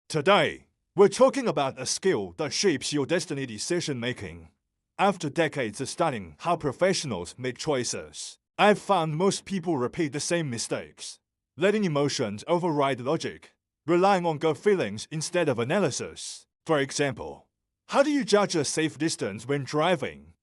Today, we're talking about a skill that shapes your destiny decision-making. After decades of studying how professionals make choices, I've found most people repeat the same mistakes, letting emotions override logic, relying on gut feelings instead of analysis. For example, how do you judge a safe distance when driving?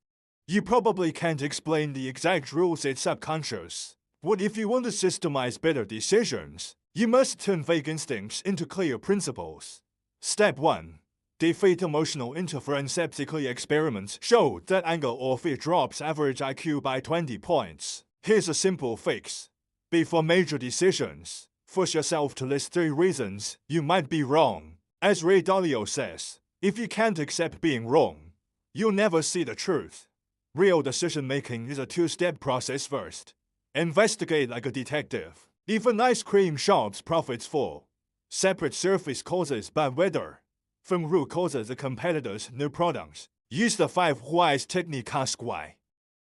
You probably can't explain the exact rules, it's subconscious. What if you want to systemize better decisions? You must turn vague instincts into clear principles. Step 1. Defeat emotional interference. Skeptical experiments showed that anger or fear drops average IQ by 20 points. Here's a simple fix. Before major decisions, force yourself to list 3 reasons you might be wrong. As Ray Dalio says, if you can't accept being wrong, you'll never see the truth. Real decision-making is a 2-step process. First, investigate like a detective. Even ice cream shops profits fall. Separate surface causes bad weather from root causes of competitors' new products. Use the 5 whys technique. Ask why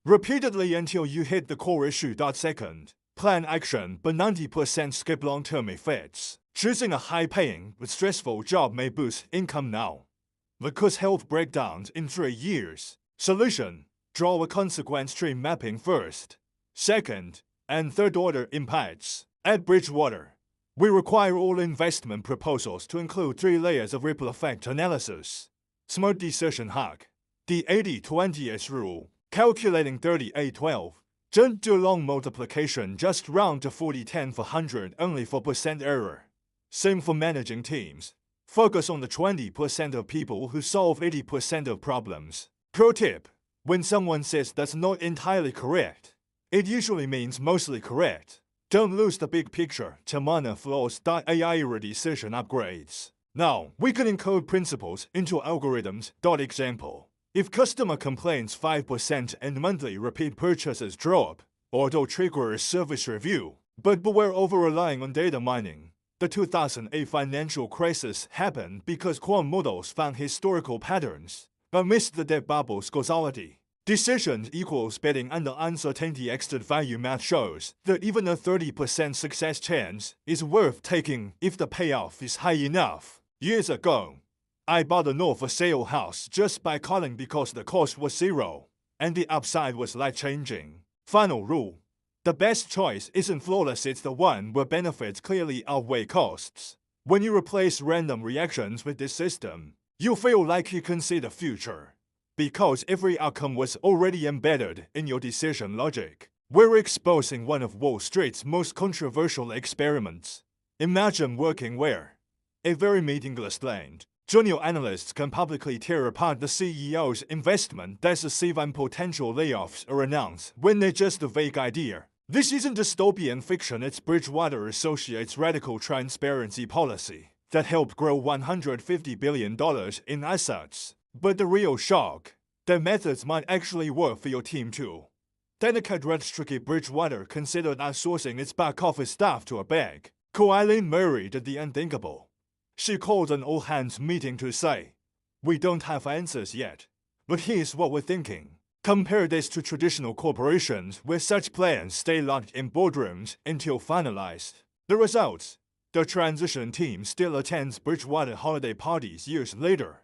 repeatedly until you hit the core issue. Second, plan action but 90% skip long-term effects. Choosing a high-paying but stressful job may boost income now, but cause health breakdowns in 3 years. Solution: draw a consequence tree mapping first, second, and third-order impacts. At Bridgewater, we require all investment proposals to include 3 layers of ripple effect analysis. Smart decision hack. The 80-20s rule. Calculating 38-12. Don't do long multiplication, just round to 40-10 for 100 only for percent error. Same for managing teams. Focus on the 20% of people who solve 80% of problems. Pro tip: when someone says that's not entirely correct, it usually means mostly correct. Don't lose the big picture to minor flaws. AI era decision upgrades. Now, we can encode principles into algorithms. Example: if customer complains 5% and monthly repeat purchases drop, auto trigger a service review. But beware over-relying on data mining. The 2008 financial crisis happened because quant models found historical patterns, but missed the debt bubble's causality. Decisions equals betting under uncertainty. Exit value math shows that even a 30% success chance is worth taking if the payoff is high enough. Years ago, I bought a no for sale house just by calling because the cost was 0, and the upside was life-changing. Final rule: the best choice isn't flawless, it's the one where benefits clearly outweigh costs. When you replace random reactions with this system, you feel like you can see the future, because every outcome was already embedded in your decision logic. We're exposing one of Wall Street's most controversial experiments. Imagine working where, a very meaningless land, junior analysts can publicly tear apart the CEO's investment decisive and potential layoffs are announced when they're just a vague idea. This isn't dystopian fiction, it's Bridgewater Associates' radical transparency policy that helped grow $150 billion in assets. But the real shock: their methods might actually work for your team too. Delicate red tricky. Bridgewater considered outsourcing its back-office staff to a bank. Eileen Murray did the unthinkable. She called an all-hands meeting to say, "We don't have answers yet, but here's what we're thinking." Compare this to traditional corporations where such plans stay locked in boardrooms until finalized. The results: the transition team still attends Bridgewater holiday parties years later.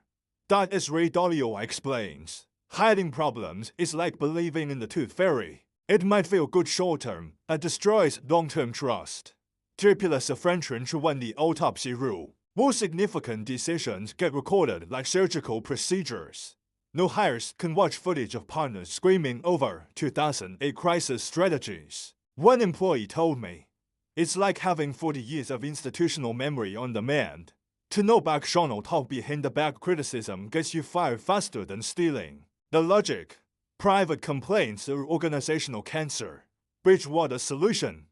As Ray Dalio explains, hiding problems is like believing in the tooth fairy. It might feel good short-term, but destroys long-term trust. Tripulas of French won the autopsy rule. More significant decisions get recorded like surgical procedures. No hires can watch footage of partners screaming over 2008 crisis strategies. One employee told me, "It's like having 40 years of institutional memory on demand. To know back-channel talk behind the back criticism gets you fired faster than stealing." The logic: private complaints are organizational cancer. Bridgewater's solution: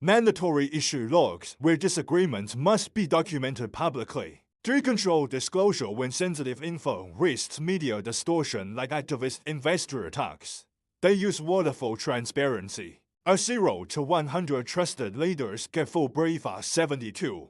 mandatory issue logs where disagreements must be documented publicly. 3. Control disclosure when sensitive info risks media distortion like activist investor attacks. They use waterfall transparency. A 0 to 100 trusted leaders get full brief at 72.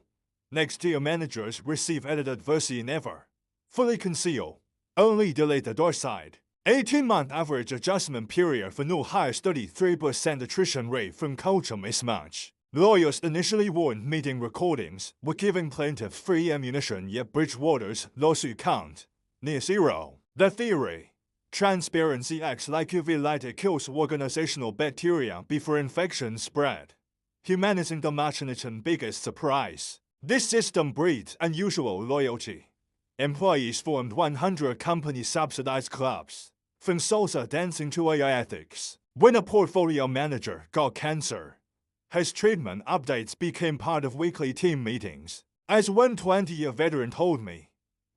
Next-tier managers receive edited version never. Fully conceal. Only delete the dark side. 18-month average adjustment period for new hires. 33% attrition rate from culture mismatch. Lawyers initially warned meeting recordings were giving plaintiffs free ammunition, yet Bridgewater's lawsuit count near zero. The theory: transparency acts like UV light, it kills organizational bacteria before infection spread. Humanizing the machination biggest surprise. This system breeds unusual loyalty. Employees formed 100 company-subsidized clubs. From salsa dancing to AI ethics. When a portfolio manager got cancer, his treatment updates became part of weekly team meetings. As one 20-year veteran told me,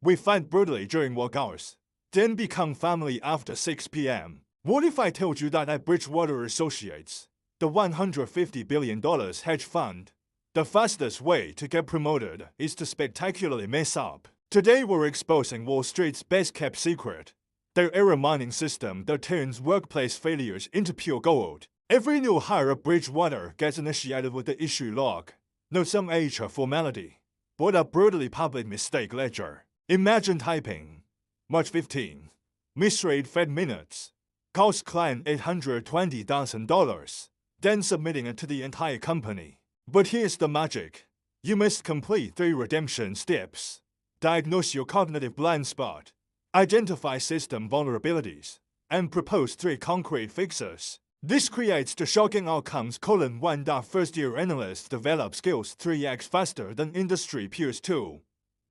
we fight brutally during work hours, then become family after 6 p.m. What if I told you that at Bridgewater Associates, the $150 billion hedge fund, the fastest way to get promoted is to spectacularly mess up? Today we're exposing Wall Street's best-kept secret, their error mining system that turns workplace failures into pure gold. Every new hire at Bridgewater gets initiated with the issue log, not some HR formality, but a brutally public mistake ledger. Imagine typing, March 15, misread Fed minutes, cost client $820,000, then submitting it to the entire company. But here's the magic. You must complete 3 redemption steps. Diagnose your cognitive blind spot, identify system vulnerabilities, and propose 3 concrete fixes. This creates the shocking outcomes: 1. First-year analysts develop skills 3x faster than industry peers. 2.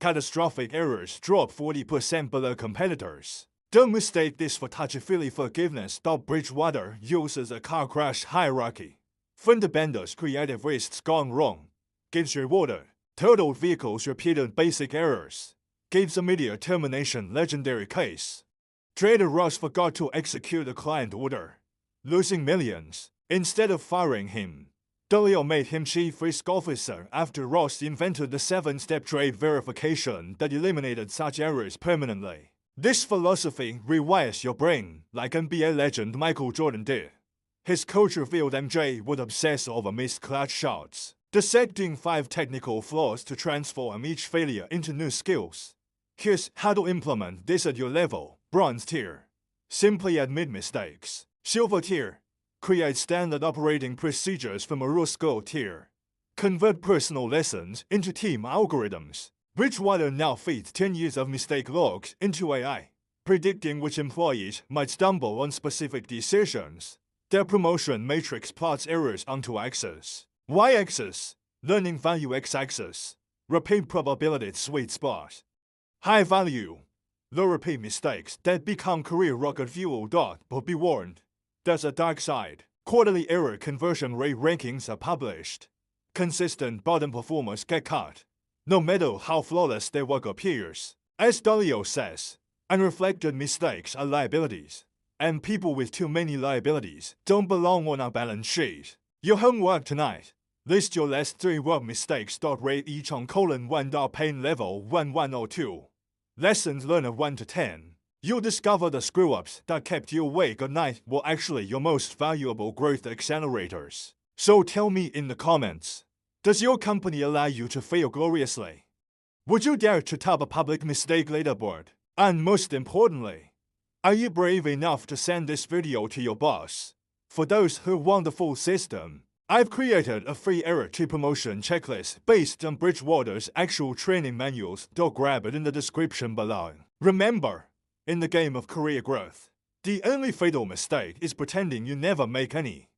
Catastrophic errors drop 40% below competitors. Don't mistake this for touchy-feely forgiveness. Bridgewater uses a car crash hierarchy. Fender Bender's creative risks gone wrong gives rewarded. Totaled vehicles repeated basic errors gives immediate termination. Legendary case. Trader Ross forgot to execute a client order, losing millions. Instead of firing him, Dalio made him chief risk officer after Ross invented the 7-step trade verification that eliminated such errors permanently. This philosophy rewires your brain like NBA legend Michael Jordan did. His coach revealed MJ would obsess over missed clutch shots, dissecting 5 technical flaws to transform each failure into new skills. Here's how to implement this at your level. Bronze tier: simply admit mistakes. Silver tier: create standard operating procedures from a raw skill tier. Convert personal lessons into team algorithms. Bridgewater now feeds 10 years of mistake logs into AI, predicting which employees might stumble on specific decisions. Their promotion matrix plots errors onto axes. Y-axis, learning value; x-axis, repeat probability sweet spot. High value, low repeat mistakes that become career rocket fuel. But be warned, there's a dark side. Quarterly error conversion rate rankings are published. Consistent bottom performers get cut, no matter how flawless their work appears. As Dalio says, unreflected mistakes are liabilities, and people with too many liabilities don't belong on our balance sheet. Your homework tonight: list your last 3 work mistakes. Rate each on 1. Pain level 1-102. Lessons learned of 1 to 10. You'll discover the screw-ups that kept you awake at night were actually your most valuable growth accelerators. So tell me in the comments, does your company allow you to fail gloriously? Would you dare to top a public mistake leaderboard? And most importantly, are you brave enough to send this video to your boss? For those who want the full system, I've created a free error to promotion checklist based on Bridgewater's actual training manuals. Grab it in the description below. Remember, in the game of career growth, the only fatal mistake is pretending you never make any.